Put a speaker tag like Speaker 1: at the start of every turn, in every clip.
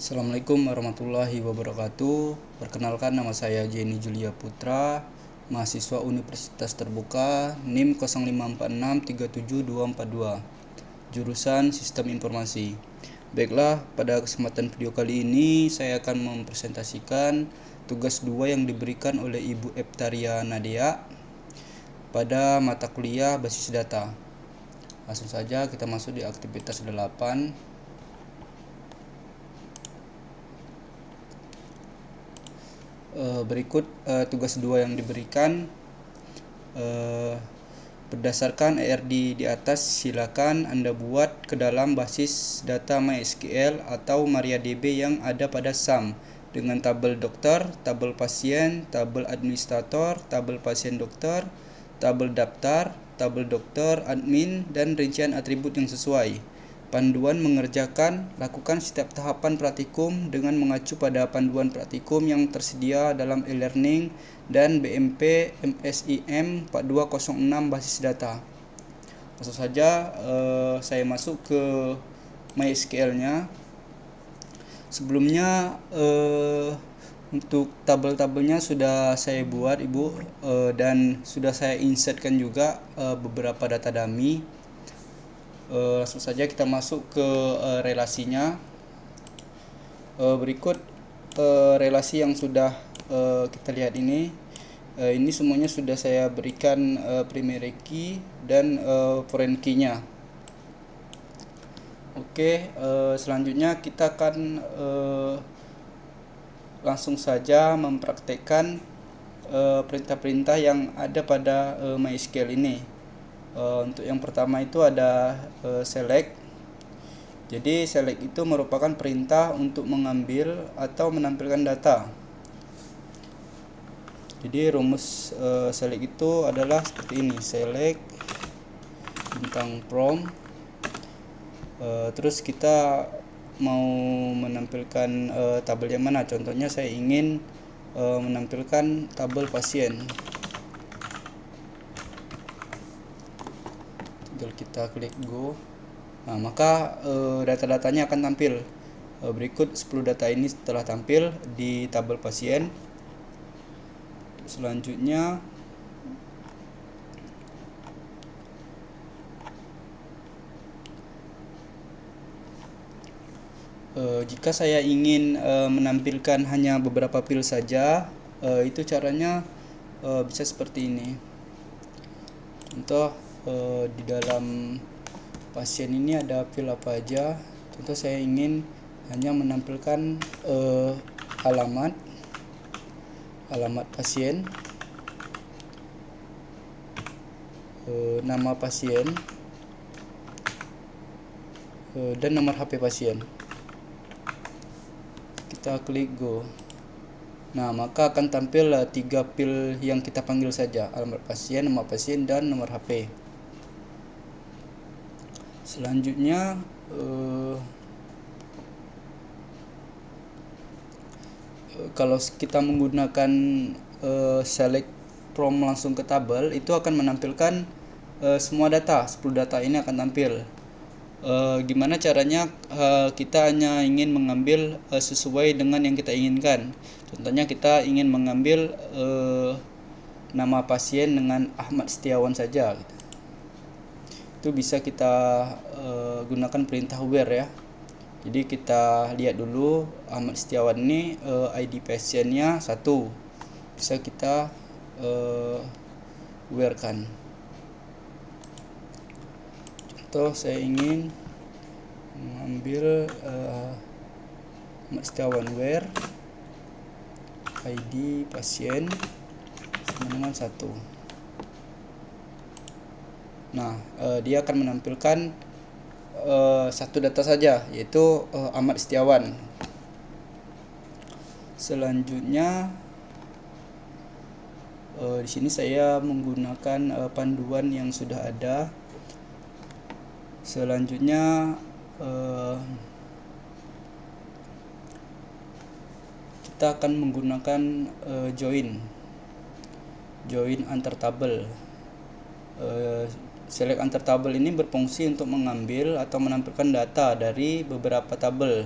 Speaker 1: Assalamualaikum warahmatullahi wabarakatuh. Perkenalkan, nama saya Jenny Julia Putra, mahasiswa Universitas Terbuka NIM 0546372242, jurusan Sistem Informasi. Baiklah, pada kesempatan video kali ini saya akan mempresentasikan tugas 2 yang diberikan oleh Ibu Eptaria Nadia pada mata kuliah basis data. Langsung saja kita masuk di aktivitas 8. Berikut tugas 2 yang diberikan. Berdasarkan ERD di atas, silakan Anda buat ke dalam basis data MySQL atau MariaDB yang ada pada SAM dengan tabel dokter, tabel pasien, tabel administrator, tabel pasien dokter, tabel daftar, tabel dokter, admin, dan rincian atribut yang sesuai. Panduan mengerjakan, lakukan setiap tahapan praktikum dengan mengacu pada panduan praktikum yang tersedia dalam e-learning dan BMP MSIM 4206 basis data. Langsung saja saya masuk ke MySQL-nya. Sebelumnya untuk tabel-tabelnya sudah saya buat Ibu, dan sudah saya insertkan juga beberapa data dummy. Langsung saja kita masuk ke relasinya. Berikut relasi yang sudah kita lihat ini. Ini semuanya sudah saya berikan primary key dan foreign key-nya. Oke, selanjutnya kita akan langsung saja mempraktekkan perintah-perintah yang ada pada MySQL ini. Untuk yang pertama itu ada select. Jadi select itu merupakan perintah untuk mengambil atau menampilkan data. Jadi rumus select itu adalah seperti ini: select bintang from. Terus kita mau menampilkan tabel yang mana? Contohnya saya ingin menampilkan tabel pasien. Tinggal kita klik go. Nah, maka data-datanya akan tampil. Berikut 10 data ini telah tampil di tabel pasien. Selanjutnya jika saya ingin menampilkan hanya beberapa pil saja, itu caranya bisa seperti ini. Contoh, di dalam pasien ini ada pil apa aja. Contoh, saya ingin hanya menampilkan alamat pasien, nama pasien, dan nomor HP pasien. Kita klik go. Nah, maka akan tampil 3 pil yang kita panggil saja: alamat pasien, nama pasien, dan nomor HP. Selanjutnya kalau kita menggunakan select from langsung ke tabel, itu akan menampilkan semua data. 10 data ini akan tampil. Gimana caranya? Kita hanya ingin mengambil sesuai dengan yang kita inginkan. Contohnya kita ingin mengambil nama pasien dengan Ahmad Setiawan saja. Itu bisa kita gunakan perintah where ya. Jadi kita lihat dulu Ahmad Setiawan ini ID pasiennya 1. Bisa kita where kan. Contoh, saya ingin mengambil Ahmad Setiawan where ID pasien sama dengan 1. Nah, dia akan menampilkan satu data saja, yaitu Ahmad Setiawan. Selanjutnya di sini saya menggunakan panduan yang sudah ada. Selanjutnya kita akan menggunakan join antar tabel. Select antar tabel ini berfungsi untuk mengambil atau menampilkan data dari beberapa tabel.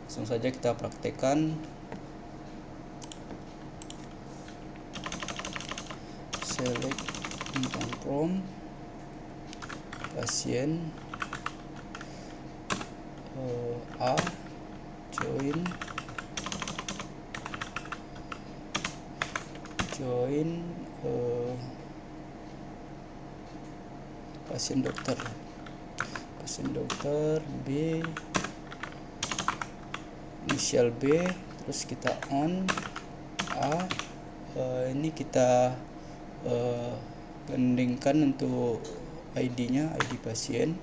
Speaker 1: Langsung saja kita praktekkan. Select bintang from pasien A, join pasien dokter B, inisial B, terus kita on A. Ini kita bandingkan untuk ID-nya, ID pasien.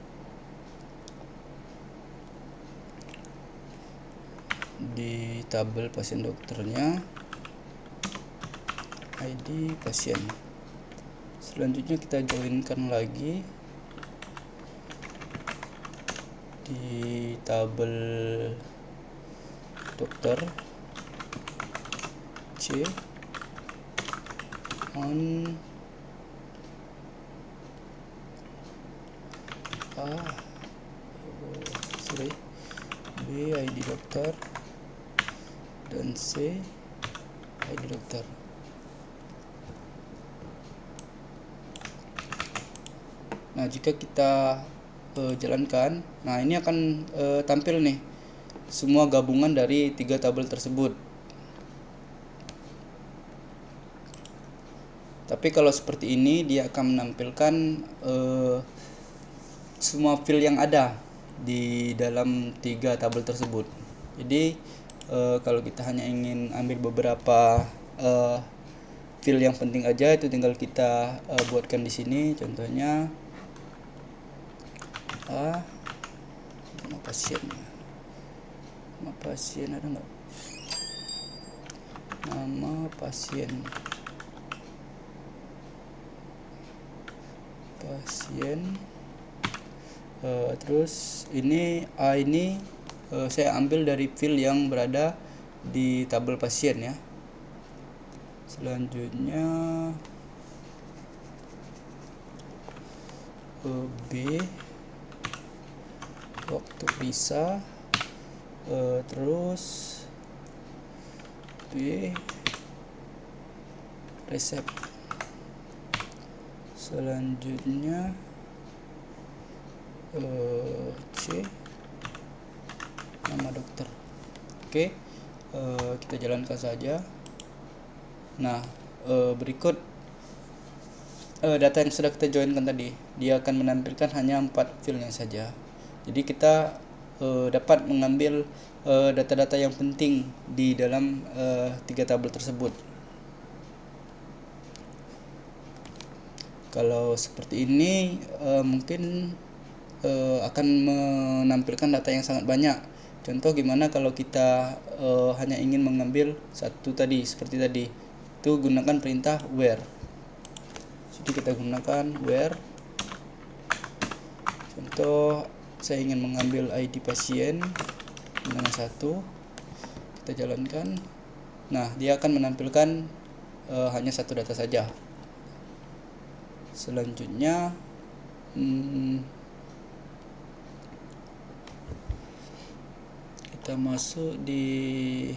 Speaker 1: Di tabel pasien dokternya, ID pasien. Selanjutnya kita joinkan lagi di tabel dokter C, on A, B, ID dokter, dan C, ID dokter. Nah, jika kita jalankan, nah ini akan tampil nih semua gabungan dari 3 tabel tersebut. Tapi kalau seperti ini dia akan menampilkan semua field yang ada di dalam 3 tabel tersebut. Jadi kalau kita hanya ingin ambil beberapa field yang penting aja, itu tinggal kita buatkan di sini. Contohnya nama pasien ada nggak? Nama pasien terus ini ini saya ambil dari field yang berada di tabel pasien ya. Selanjutnya B, waktu periksa, terus B, resep. Selanjutnya C, nama dokter. Oke, kita jalankan saja. Nah, berikut data yang sudah kita joinkan tadi, dia akan menampilkan hanya 4 fieldnya saja. Jadi kita dapat mengambil data-data yang penting di dalam 3 tabel tersebut. Kalau seperti ini mungkin akan menampilkan data yang sangat banyak. Contoh gimana kalau kita hanya ingin mengambil satu tadi, seperti tadi, itu gunakan perintah where. Jadi kita gunakan where. Contoh saya ingin mengambil ID pasien dengan 1, kita jalankan. Nah, dia akan menampilkan hanya satu data saja. Selanjutnya kita masuk di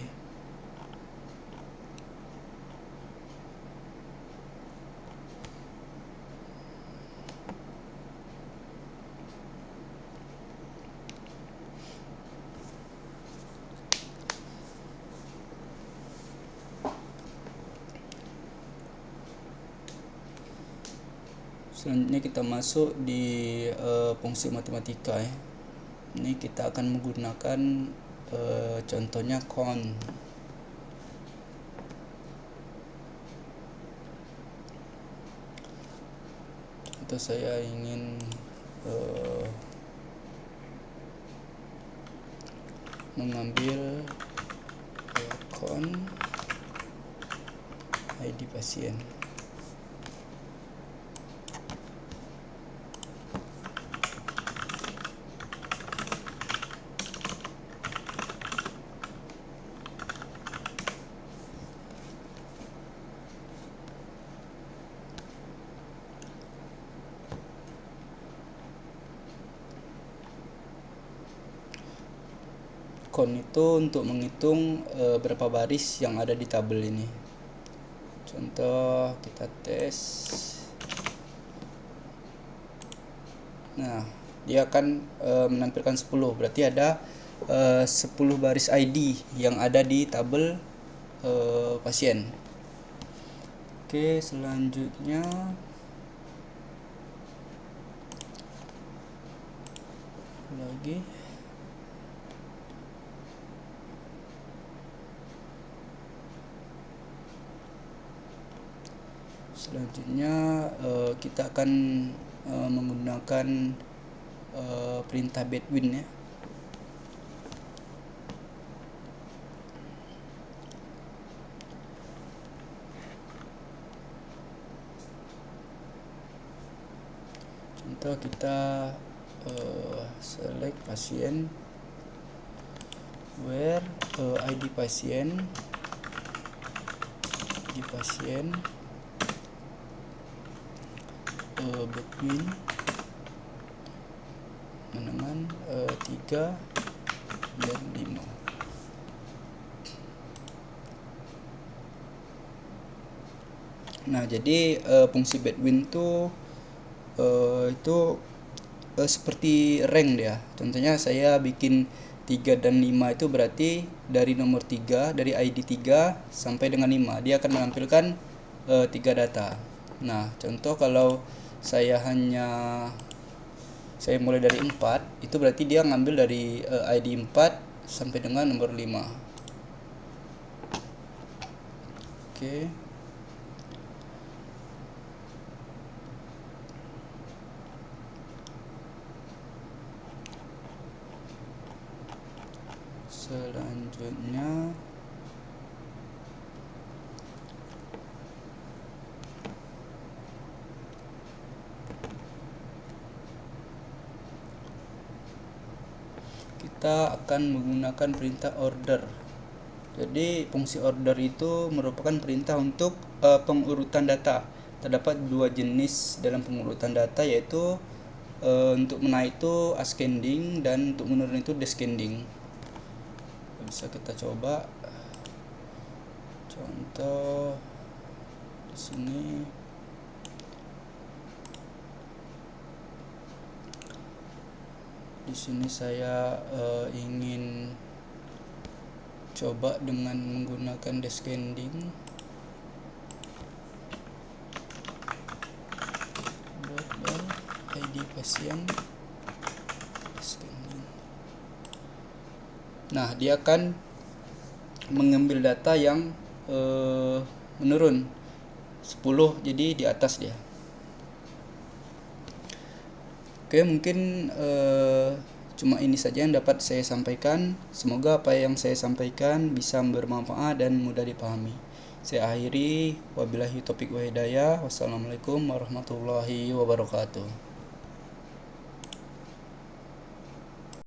Speaker 1: selanjutnya kita masuk di fungsi matematika ya. Ini kita akan menggunakan contohnya count. Contoh saya ingin mengambil count ID pasien. count itu untuk menghitung berapa baris yang ada di tabel ini. Contoh kita tes. Nah, dia akan menampilkan 10, berarti ada 10 baris ID yang ada di tabel pasien. Oke, selanjutnya lagi kita akan menggunakan perintah Bedouin ya. Contoh kita select pasien where ID pasien Bedouin menengan 3 dan 5. Nah, jadi fungsi Bedouin itu seperti rank dia. Contohnya saya bikin 3 dan 5 itu berarti dari nomor 3, dari ID 3 sampai dengan 5 dia akan menampilkan 3 data. Nah, contoh kalau saya mulai dari 4, itu berarti dia ngambil dari ID 4 sampai dengan nomor 5. Oke. Selanjutnya kita akan menggunakan perintah order. Jadi fungsi order itu merupakan perintah untuk pengurutan data. Terdapat 2 jenis dalam pengurutan data, yaitu untuk menaik itu ascending dan untuk menurun itu descending. Bisa kita coba. Contoh di sini. Di sini saya ingin coba dengan menggunakan descending. ID pasien descending. Nah, dia akan mengambil data yang menurun 10, jadi di atas dia. Oke, mungkin cuma ini saja yang dapat saya sampaikan. Semoga apa yang saya sampaikan bisa bermanfaat dan mudah dipahami. Saya akhiri, wabillahi taufiq wa hidayah. Wassalamualaikum warahmatullahi wabarakatuh.